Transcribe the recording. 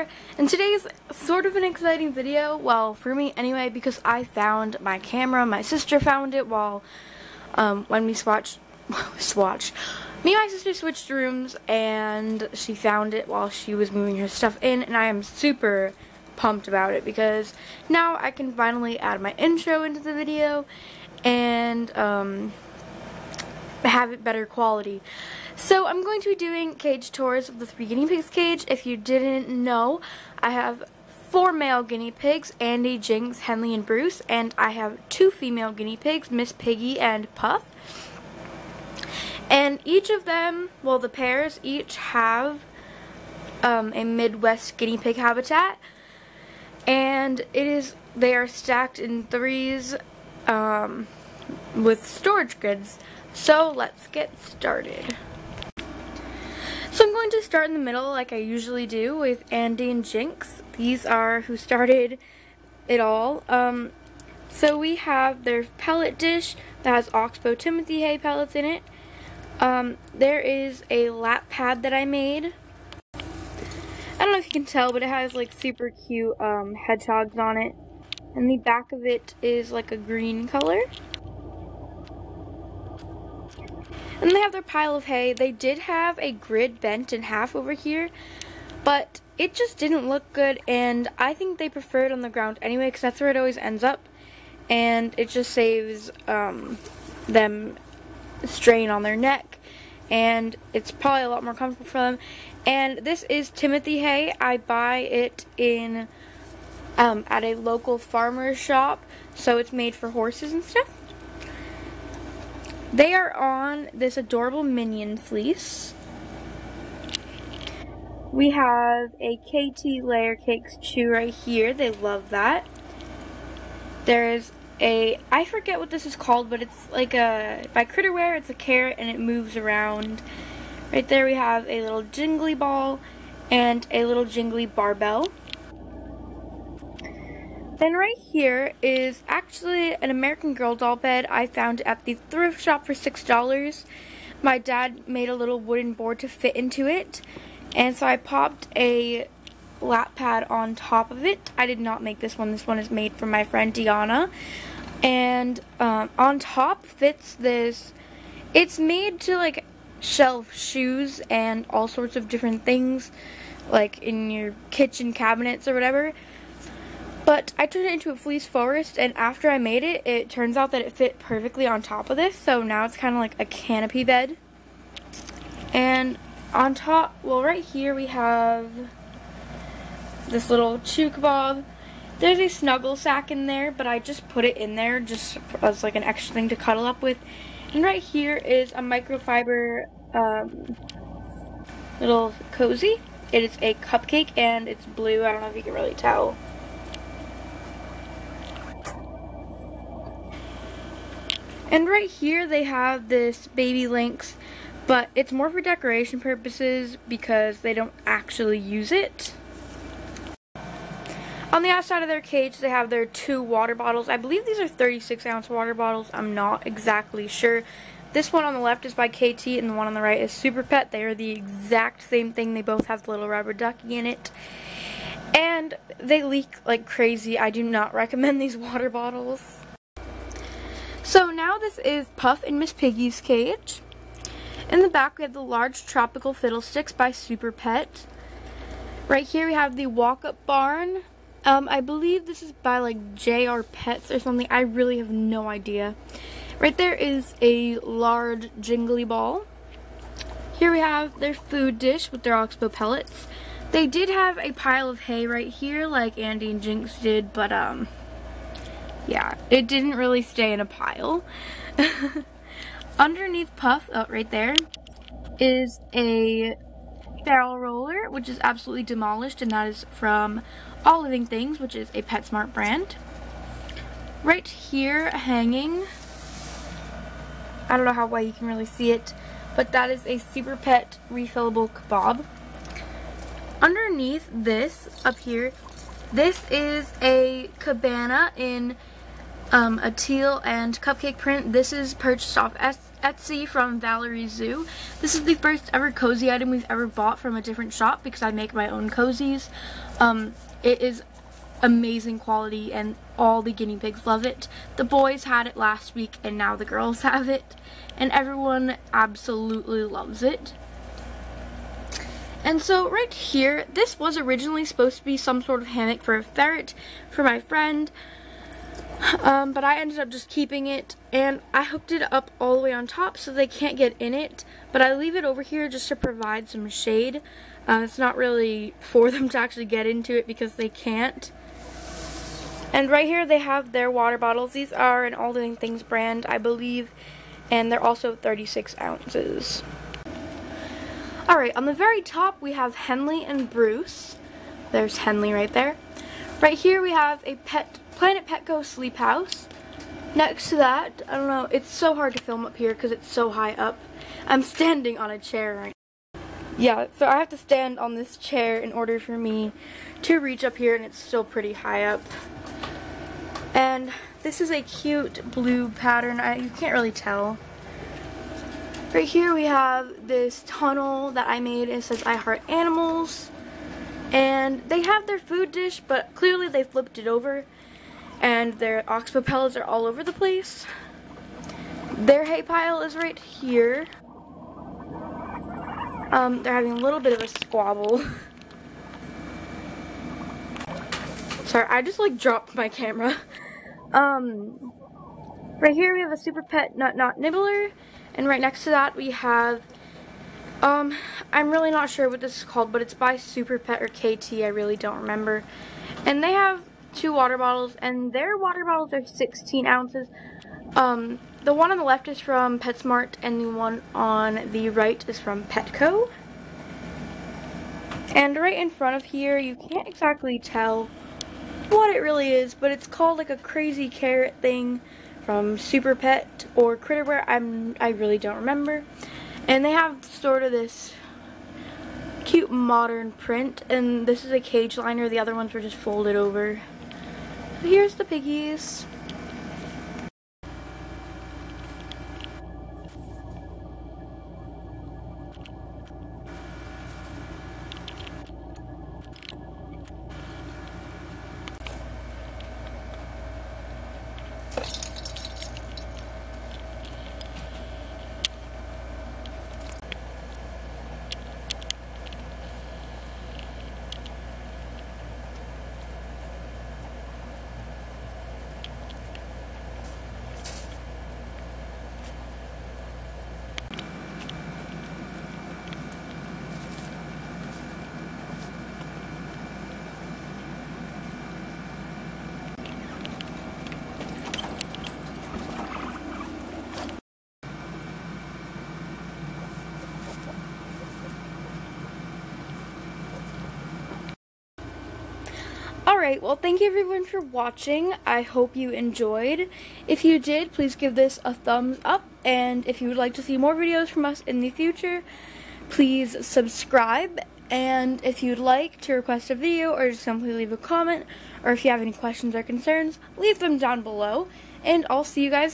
here, and today's sort of an exciting video, well, for me anyway, because I found my camera. My sister found it while, when we swatched, me and my sister switched rooms, and she found it while she was moving her stuff in, and I am super pumped about it, because now I can finally add my intro into the video, and, have it better quality. So I'm going to be doing cage tours of the 3 guinea pigs cage. If you didn't know, I have 4 male guinea pigs, Andy, Jinx, Henley, and Bruce, and I have 2 female guinea pigs, Miss Piggy and Puff. And each of them, well, the pairs each have a Midwest guinea pig habitat, and they are stacked in 3s with storage grids. So let's get started. So I'm going to start in the middle like I usually do with Andy and Jinx. These are who started it all. So we have their pellet dish that has Oxbow Timothy hay pellets in it. There is a lap pad that I made. I don't know if you can tell, but it has like super cute hedgehogs on it. And the back of it is like a green color. And they have their pile of hay. They did have a grid bent in half over here, but it just didn't look good, and I think they prefer it on the ground anyway, because that's where it always ends up, and it just saves them strain on their neck, and it's probably a lot more comfortable for them. And this is Timothy hay. I buy it in at a local farmer's shop, so it's made for horses and stuff. They are on this adorable minion fleece. We have a KT Layer Cakes chew right here. They love that. There's I forget what this is called, but it's like by Critterware, it's a carrot and it moves around. Right there we have a little jingly ball and a little jingly barbell. Then right here is actually an American Girl doll bed I found at the thrift shop for $6. My dad made a little wooden board to fit into it, and so I popped a lap pad on top of it. I did not make this one. This one is made for my friend Deanna. And on top fits this. It's made to like shelf shoes and all sorts of different things, like in your kitchen cabinets or whatever. But I turned it into a fleece forest, and after I made it, it turns out that it fit perfectly on top of this, so now it's kind of like a canopy bed. And on top, well, right here we have this little chew kebab. There's a snuggle sack in there, but I just put it in there just as like an extra thing to cuddle up with. And right here is a microfiber little cozy. It is a cupcake, and it's blue. I don't know if you can really tell. And right here they have this baby lynx, but it's more for decoration purposes because they don't actually use it. On the outside of their cage they have their 2 water bottles. I believe these are 36-ounce water bottles. I'm not exactly sure. This one on the left is by KT and the one on the right is Super Pet. They are the exact same thing. They both have the little rubber ducky in it. And they leak like crazy. I do not recommend these water bottles. So now this is Puff and Miss Piggy's cage. In the back we have the large tropical fiddlesticks by Super Pet. Right here we have the walk-up barn. I believe this is by like JR Pets or something. I really have no idea. Right there is a large jingly ball. Here we have their food dish with their oxbow pellets. They did have a pile of hay right here like Andy and Jinx did, but yeah, it didn't really stay in a pile. Underneath Puff, right there, is a barrel roller, which is absolutely demolished, and that is from All Living Things, which is a PetSmart brand. Right here, hanging, I don't know how well you can really see it, but that is a Super Pet refillable kebab. Underneath this, up here, this is a cabana in a teal and cupcake print. This is purchased off Etsy from Valerie Zoo. This is the first ever cozy item we've ever bought from a different shop because I make my own cozies. It is amazing quality and all the guinea pigs love it. The boys had it last week and now the girls have it, and everyone absolutely loves it. And so right here, this was originally supposed to be some sort of hammock for a ferret for my friend, but I ended up just keeping it, and I hooked it up all the way on top so they can't get in it, but I leave it over here just to provide some shade. It's not really for them to actually get into it because they can't. And right here they have their water bottles. These are an All Living Things brand, I believe, and they're also 36 ounces. Alright, on the very top we have Henley and Bruce. There's Henley right there. Right here we have a Planet Petco sleep house. Next to that, I don't know, it's so hard to film up here because it's so high up. I'm standing on a chair right now. Yeah, so I have to stand on this chair in order for me to reach up here, and it's still pretty high up. And this is a cute blue pattern. You can't really tell. Right here we have this tunnel that I made. It says I Heart Animals. And they have their food dish, but clearly they flipped it over. And their oxbow pellets are all over the place. Their hay pile is right here. They're having a little bit of a squabble. Sorry, I just like dropped my camera. Right here we have a Super Pet Nut Nibbler. And right next to that we have, I'm really not sure what this is called, but it's by Super Pet or KT, I really don't remember. And they have 2 water bottles, and their water bottles are 16 ounces. The one on the left is from PetSmart, and the one on the right is from Petco. And right in front of here, you can't exactly tell what it really is, but it's called like a crazy carrot thing from Super Pet or Critterware. I really don't remember. And they have sort of this cute modern print, and this is a cage liner. The other ones were just folded over. So here's the piggies. Alright, well, thank you everyone for watching. I hope you enjoyed. If you did, please give this a thumbs up, and if you would like to see more videos from us in the future, please subscribe. And if you'd like to request a video or just simply leave a comment, or if you have any questions or concerns, leave them down below, and I'll see you guys